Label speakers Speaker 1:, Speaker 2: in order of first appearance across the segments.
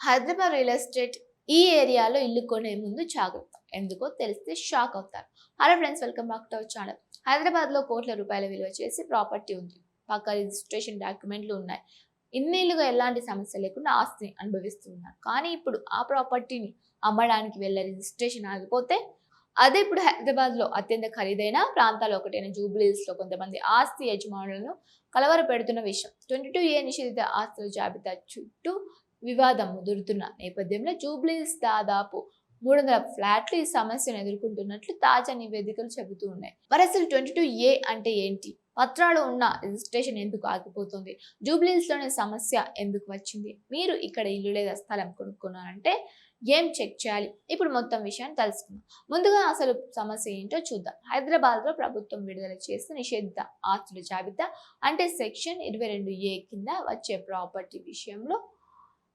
Speaker 1: Hyderabad real estate ఈ ఏరియాలో ఇల్లు కొనే ముందు జాగ్రత్త. ఎందుకో తెలిస్తే షాక్ అవుతారు. Hello friends, welcome back to our channel. Hyderabad లో కోట్ల రూపాయల విలువ చేసి ప్రాపర్టీ ఉంది. పక్క రిజిస్ట్రేషన్ డాక్యుమెంట్లు ఉన్నాయి. ఇన్నేళ్లుగా ఎలాంటి సమస్య లేకుండా ఆస్తిని అనుభవిస్తున్నారు. కానీ ఇప్పుడు ఆ ప్రాపర్టీని అమ్మడానికి వెళ్ళే రిజిస్ట్రేషన్ ఆగిపోతే అదే ఇప్పుడు హైదరాబాద్ లో అత్యంత ఖరీదైన ప్రాంతాలు ఒకటైన జూబ్లీహిల్స్ లో కొంతమంది ఆస్తి యజమానులను కలవర పెడుతున్న విషయం. 22A నిషేధిత ఆస్తుల జాబితా చుట్టూ వివాదం ముదురుతున్న నేపథ్యంలో జూబ్లీహిల్స్ దాదాపు 300 ఫ్లాట్లు ఈ సమస్యను ఎదుర్కొంటున్నట్లు తాజా నివేదికలు చెబుతూ ఉన్నాయి. మరి అసలు 22A అంటే ఏంటి? పత్రాలు ఉన్న రిజిస్ట్రేషన్ ఎందుకు ఆగిపోతుంది? జూబ్లీహిల్స్ లోనే సమస్య ఎందుకు వచ్చింది? మీరు ఇక్కడ ఇల్లు లేదా స్థలం కొనుక్కున్నారంటే ఏం చెక్ చేయాలి? ఇప్పుడు మొత్తం విషయాన్ని తెలుసుకుందాం. ముందుగా అసలు సమస్య ఏంటో చూద్దాం. హైదరాబాద్ లో ప్రభుత్వం విడుదల చేసిన నిషేధిత ఆస్తుల జాబితా అంటే సెక్షన్ 22A కింద వచ్చే ప్రాపర్టీ విషయంలో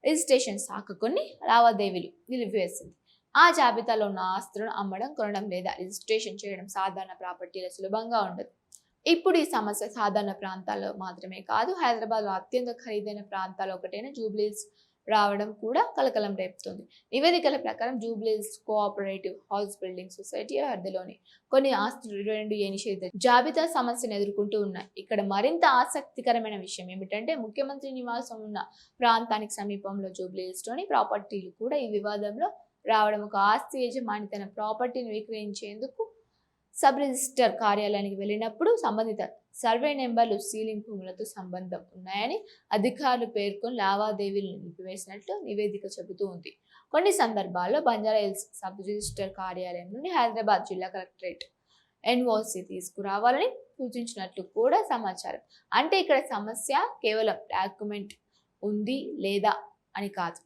Speaker 1: రిజిస్ట్రేషన్ శాఖ కొన్ని లావాదేవీలు నిలిపివేసింది. ఆ జాబితాలో ఉన్న ఆస్తులను అమ్మడం, కొనడం లేదా రిజిస్ట్రేషన్ చేయడం సాధారణ ప్రాపర్టీల సులభంగా ఉండదు. ఇప్పుడు ఈ సమస్య సాధారణ ప్రాంతాల్లో మాత్రమే కాదు, హైదరాబాద్లో అత్యంత ఖరీదైన ప్రాంతాలు ఒకటైన జూబ్లీహిల్స్ రావడం కూడా కలకలం రేపుతుంది. నివేదికల ప్రకారం Jubilee Hills cooperative house building society పరిధిలోని కొన్ని ఆస్తులు 22A నిషేధిత జాబితా సమస్యను ఎదుర్కొంటూ ఉన్నాయి. ఇక్కడ మరింత ఆసక్తికరమైన విషయం ఏమిటంటే ముఖ్యమంత్రి నివాసం ఉన్న ప్రాంతానికి సమీపంలో జూబ్లీహిల్స్లోని ప్రాపర్టీలు కూడా ఈ వివాదంలో రావడం. ఒక ఆస్తి యజమాని తన ప్రాపర్టీని విక్రయించేందుకు సబ్ రిజిస్టర్ కార్యాలయానికి వెళ్ళినప్పుడు సంబంధిత సర్వే నెంబర్లు, సీలింగ్ భూములతో సంబంధం ఉన్నాయని అధికారులు పేర్కొని లావాదేవీలను నిలిపివేసినట్లు నివేదిక చెబుతూ ఉంది. కొన్ని సందర్భాల్లో బంజారాహిల్స్ సబ్ రిజిస్టర్ కార్యాలయం నుండి హైదరాబాద్ జిల్లా కలెక్టరేట్ NOC తీసుకురావాలని సూచించినట్లు కూడా సమాచారం. అంటే ఇక్కడ సమస్య కేవలం డాక్యుమెంట్ ఉంది లేదా అని కాదు.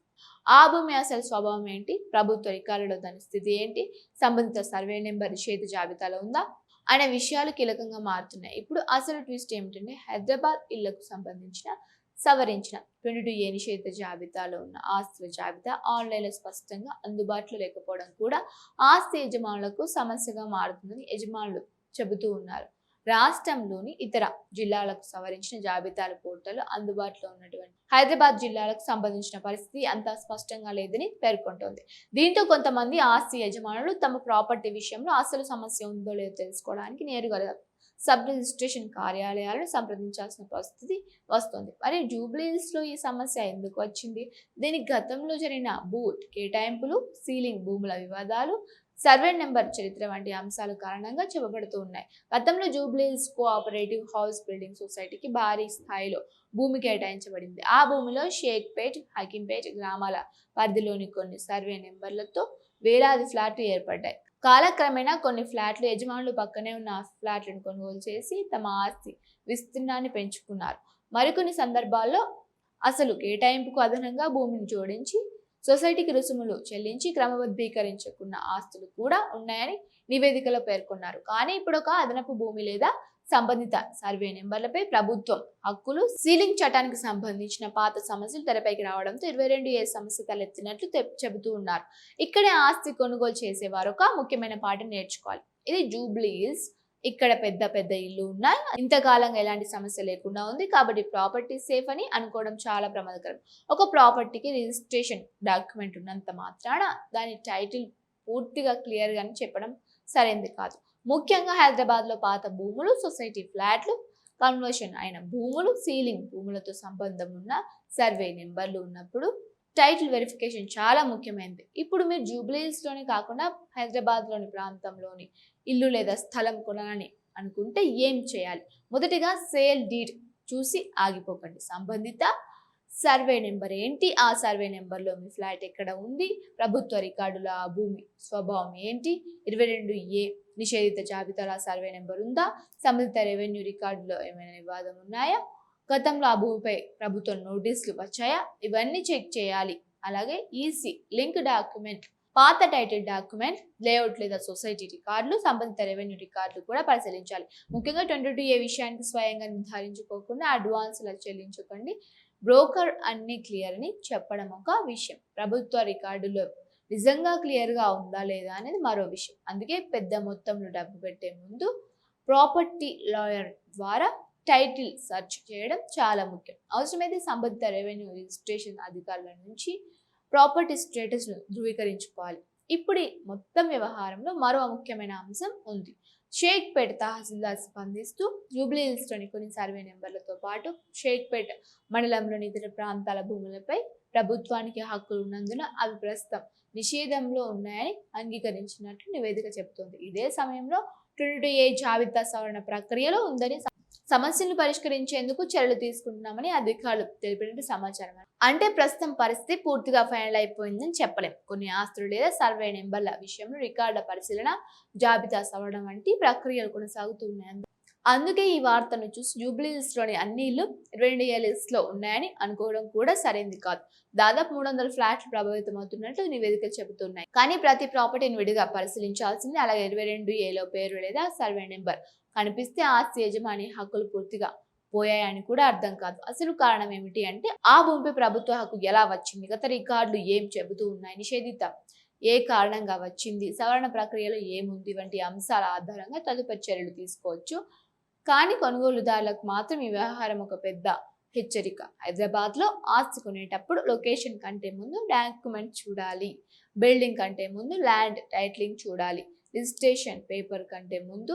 Speaker 1: ఆ భూమి అసలు స్వభావం ఏంటి? ప్రభుత్వ రికార్డులో దాని స్థితి ఏంటి? సంబంధిత సర్వే నెంబర్ నిషేధ జాబితాలో ఉందా అనే విషయాలు కీలకంగా మారుతున్నాయి. ఇప్పుడు అసలు ట్విస్ట్ ఏమిటంటే హైదరాబాద్ ఇళ్లకు సంబంధించిన సవరించిన 22A నిషేధిత జాబితాలో ఉన్న ఆస్తుల జాబితా ఆన్లైన్లో స్పష్టంగా అందుబాటులో లేకపోవడం కూడా ఆస్తి యజమానులకు సమస్యగా మారుతుందని యజమానులు చెబుతూ ఉన్నారు. రాష్ట్రంలోని ఇతర జిల్లాలకు సవరించిన జాబితాల పోర్టల్ అందుబాటులో ఉన్నటువంటి హైదరాబాద్ జిల్లాలకు సంబంధించిన పరిస్థితి అంతా స్పష్టంగా లేదని పేర్కొంటోంది. దీంతో కొంతమంది ఆస్తి యజమానులు తమ ప్రాపర్టీ విషయంలో అసలు సమస్య ఉందో లేదో తెలుసుకోవడానికి నేరుగా సబ్ రిజిస్ట్రేషన్ కార్యాలయాలను సంప్రదించాల్సిన పరిస్థితి వస్తుంది. మరి జూబ్లీహిల్స్ లో ఈ సమస్య ఎందుకు వచ్చింది? దీనికి గతంలో జరిగిన భూ కేటాయింపులు, సీలింగ్ భూముల వివాదాలు, సర్వే నెంబర్ చరిత్ర వంటి అంశాల కారణంగా చెప్పబడుతూ ఉన్నాయి. గతంలో జూబ్లీహిల్స్ కోఆపరేటివ్ హౌస్ బిల్డింగ్ సొసైటీకి భారీ స్థాయిలో భూమి కేటాయించబడింది. ఆ భూమిలో షేక్పేట్, హకీంపేట్ గ్రామాల పరిధిలోని కొన్ని సర్వే నెంబర్లతో వేలాది ఫ్లాట్లు ఏర్పడ్డాయి. కాలక్రమేణా కొన్ని ఫ్లాట్లు యజమానులు పక్కనే ఉన్న ఫ్లాట్లను కొనుగోలు చేసి తమ ఆస్తి విస్తీర్ణాన్ని పెంచుకున్నారు. మరికొన్ని సందర్భాల్లో అసలు కేటాయింపుకు అదనంగా భూమిని జోడించి సొసైటీకి రుసుములు చెల్లించి క్రమబద్ధీకరించుకున్న ఆస్తులు కూడా ఉన్నాయని నివేదికలో పేర్కొన్నారు. కానీ ఇప్పుడు ఒక అదనపు భూమి లేదా సంబంధిత సర్వే నెంబర్లపై ప్రభుత్వం హక్కులు, సీలింగ్ చట్టానికి సంబంధించిన పాత సమస్యలు తెరపైకి రావడంతో 22A సమస్య తలెత్తినట్లు చెబుతూ ఉన్నారు. ఇక్కడే ఆస్తి కొనుగోలు చేసేవారు ఒక ముఖ్యమైన పాఠం నేర్చుకోవాలి. ఇది జూబ్లీహిల్స్, ఇక్కడ పెద్ద పెద్ద ఇల్లు ఉన్నాయి, ఇంతకాలంగా ఎలాంటి సమస్య లేకుండా ఉంది, కాబట్టి ప్రాపర్టీ సేఫ్ అని అనుకోవడం చాలా ప్రమాదకరం. ఒక ప్రాపర్టీకి రిజిస్ట్రేషన్ డాక్యుమెంట్ ఉన్నంత మాత్రాన దాని టైటిల్ పూర్తిగా క్లియర్ గాని చెప్పడం సరైనది కాదు. ముఖ్యంగా హైదరాబాద్ లో పాత భూములు, సొసైటీ ఫ్లాట్లు, కన్వర్షన్ అయిన భూములు, సీలింగ్ భూములతో సంబంధం ఉన్న సర్వే నెంబర్లు ఉన్నప్పుడు టైటిల్ వెరిఫికేషన్ చాలా ముఖ్యమైనది. ఇప్పుడు మీరు జూబ్లీహిల్స్ లోనే కాకుండా హైదరాబాద్ లోని ప్రాంతంలోని ఇల్లు లేదా స్థలం కొనాలని అనుకుంటే ఏం చేయాలి? మొదటిగా సేల్ డీడ్ చూసి ఆగిపోకండి. సంబంధిత సర్వే నెంబర్ ఏంటి? ఆ సర్వే నెంబర్లో మీ ఫ్లాట్ ఎక్కడ ఉంది? ప్రభుత్వ రికార్డుల ఆ భూమి స్వభావం ఏంటి? 22A నిషేధిత జాబితాలో సర్వే నెంబర్ ఉందా? సంబంధిత రెవెన్యూ రికార్డులో ఏమైనా వివాదం ఉన్నాయా? గతంలో ఆ భూమిపై ప్రభుత్వం నోటీసులు వచ్చాయా? ఇవన్నీ చెక్ చేయాలి. అలాగే ఈసీ లింక్ డాక్యుమెంట్, పాత టైటిల్ డాక్యుమెంట్, లేఅవుట్ లేదా సొసైటీ రికార్డులు, సంబంధిత రెవెన్యూ రికార్డులు కూడా పరిశీలించాలి. ముఖ్యంగా 22A విషయానికి స్వయంగా నిర్ధారించుకోకుండా అడ్వాన్సులు చెల్లించకండి. బ్రోకర్ అన్ని క్లియర్ అని చెప్పడం ఒక విషయం, ప్రభుత్వ రికార్డులో నిజంగా క్లియర్గా ఉందా లేదా అనేది మరో విషయం. అందుకే పెద్ద మొత్తంలో డబ్బు పెట్టే ముందు ప్రాపర్టీ లాయర్ ద్వారా టైటిల్ సెర్చ్ చేయడం చాలా ముఖ్యం. అవసరమైతే సంబంధిత రెవెన్యూ రిజిస్ట్రేషన్ అధికారుల నుంచి ప్రాపర్టీ స్టేటస్ను ధృవీకరించుకోవాలి. ఇప్పుడు ఈ మొత్తం వ్యవహారంలో మరో ముఖ్యమైన అంశం ఉంది. షేక్పేట్ తహసీల్దార్ స్పందిస్తూ జూబ్లీహిల్స్లోని కొన్ని సర్వే నెంబర్లతో పాటు షేక్పేట్ మండలంలోని ఇతర ప్రాంతాల భూములపై ప్రభుత్వానికి హక్కులు ఉన్నందున అవి ప్రస్తుతం నిషేధంలో ఉన్నాయని అంగీకరించినట్లు నివేదిక చెబుతోంది. ఇదే సమయంలో 22A జాబితా సవరణ ప్రక్రియలో ఉందని, సమస్యలను పరిష్కరించేందుకు చర్యలు తీసుకుంటున్నామని అధికారులు తెలిపినట్టు సమాచారం. అంటే ప్రస్తుతం పరిస్థితి పూర్తిగా ఫైనల్ అయిపోయిందని చెప్పలేం. కొన్ని ఆస్తులు లేదా సర్వే నెంబర్ల విషయంలో రికార్డుల పరిశీలన, జాబితా సవరణ వంటి ప్రక్రియలు కొనసాగుతూ ఉన్నాయి. అందుకే ఈ వార్తను చూసి జూబ్లీహిల్స్లోని అన్ని ఇళ్లు 22A లిస్ట్లో ఉన్నాయని అనుకోవడం కూడా సరైంది కాదు. దాదాపు 300 ఫ్లాట్లు ప్రభావితమవుతున్నట్లు నివేదికలు చెబుతున్నాయి. కానీ ప్రతి ప్రాపర్టీని విడిగా పరిశీలించాల్సింది. అలాగే 22Aలో పేరు లేదా సర్వే నెంబర్ కనిపిస్తే ఆస్తి యజమాని హక్కులు పూర్తిగా పోయాయని కూడా అర్థం కాదు. అసలు కారణం ఏమిటి అంటే ఆ భూమిపై ప్రభుత్వ హక్కు ఎలా వచ్చింది, గత రికార్డులు ఏం చెబుతూ ఉన్నాయి, నిషేధిత ఏ కారణంగా వచ్చింది, సవరణ ప్రక్రియలో ఏముంది వంటి అంశాల ఆధారంగా తదుపరి చర్యలు తీసుకోవచ్చు. కానీ కొనుగోలుదారులకు మాత్రం ఈ వ్యవహారం ఒక పెద్ద హెచ్చరిక. హైదరాబాద్లో ఆస్తి కొనేటప్పుడు లొకేషన్ కంటే ముందు డాక్యుమెంట్ చూడాలి, బిల్డింగ్ కంటే ముందు ల్యాండ్ టైటిలింగ్ చూడాలి, రిజిస్ట్రేషన్ పేపర్ కంటే ముందు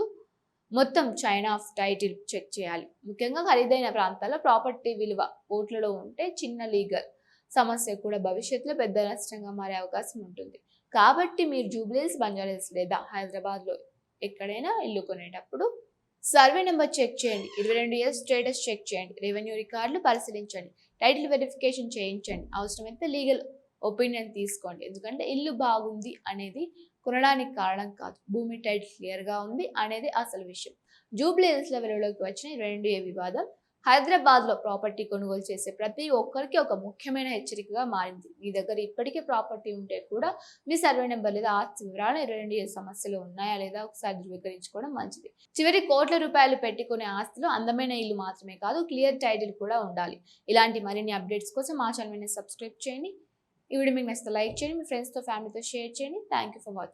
Speaker 1: మొత్తం చైన్ ఆఫ్ టైటిల్ చెక్ చేయాలి. ముఖ్యంగా ఖరీదైన ప్రాంతాల్లో ప్రాపర్టీ విలువ కోట్లలో ఉంటే చిన్న లీగల్ సమస్య కూడా భవిష్యత్తులో పెద్ద నష్టంగా మారే అవకాశం ఉంటుంది. కాబట్టి మీరు జూబ్లీహిల్స్, బంజారాహిల్స్ లేదా హైదరాబాద్లో ఎక్కడైనా ఇల్లు కొనేటప్పుడు సర్వే నెంబర్ చెక్ చేయండి, 22A స్టేటస్ చెక్ చేయండి, రెవెన్యూ రికార్డులు పరిశీలించండి, టైటిల్ వెరిఫికేషన్ చేయించండి, అవసరమైతే లీగల్ ఒపీనియన్ తీసుకోండి. ఎందుకంటే ఇల్లు బాగుంది అనేది కొనడానికి కారణం కాదు, భూమి టైటిల్ క్లియర్గా ఉంది అనేది అసలు విషయం. జూబ్లీహిల్స్లో వెలుగులోకి వచ్చిన 22A వివాదం హైదరాబాద్లో ప్రాపర్టీ కొనుగోలు చేసే ప్రతి ఒక్కరికి ఒక ముఖ్యమైన హెచ్చరికగా మారింది. మీ దగ్గర ఇప్పటికే ప్రాపర్టీ ఉంటే కూడా మీ సర్వే నెంబర్ లేదా ఆస్తి వివరాలు 22A సమస్యలు ఉన్నాయా లేదా ఒకసారి ధృవీకరించుకోవడం మంచిది. చివరి కోట్ల రూపాయలు పెట్టుకునే ఆస్తిలో అందమైన ఇల్లు మాత్రమే కాదు, క్లియర్ టైటిల్ కూడా ఉండాలి. ఇలాంటి మరిన్ని అప్డేట్స్ కోసం మా ఛానల్ని సబ్స్క్రైబ్ చేయండి. ఈ వీడియో మీకు నచ్చితే లైక్ చేయండి, మీ ఫ్రెండ్స్తో ఫ్యామిలీతో షేర్ చేయండి. Thank you for watching.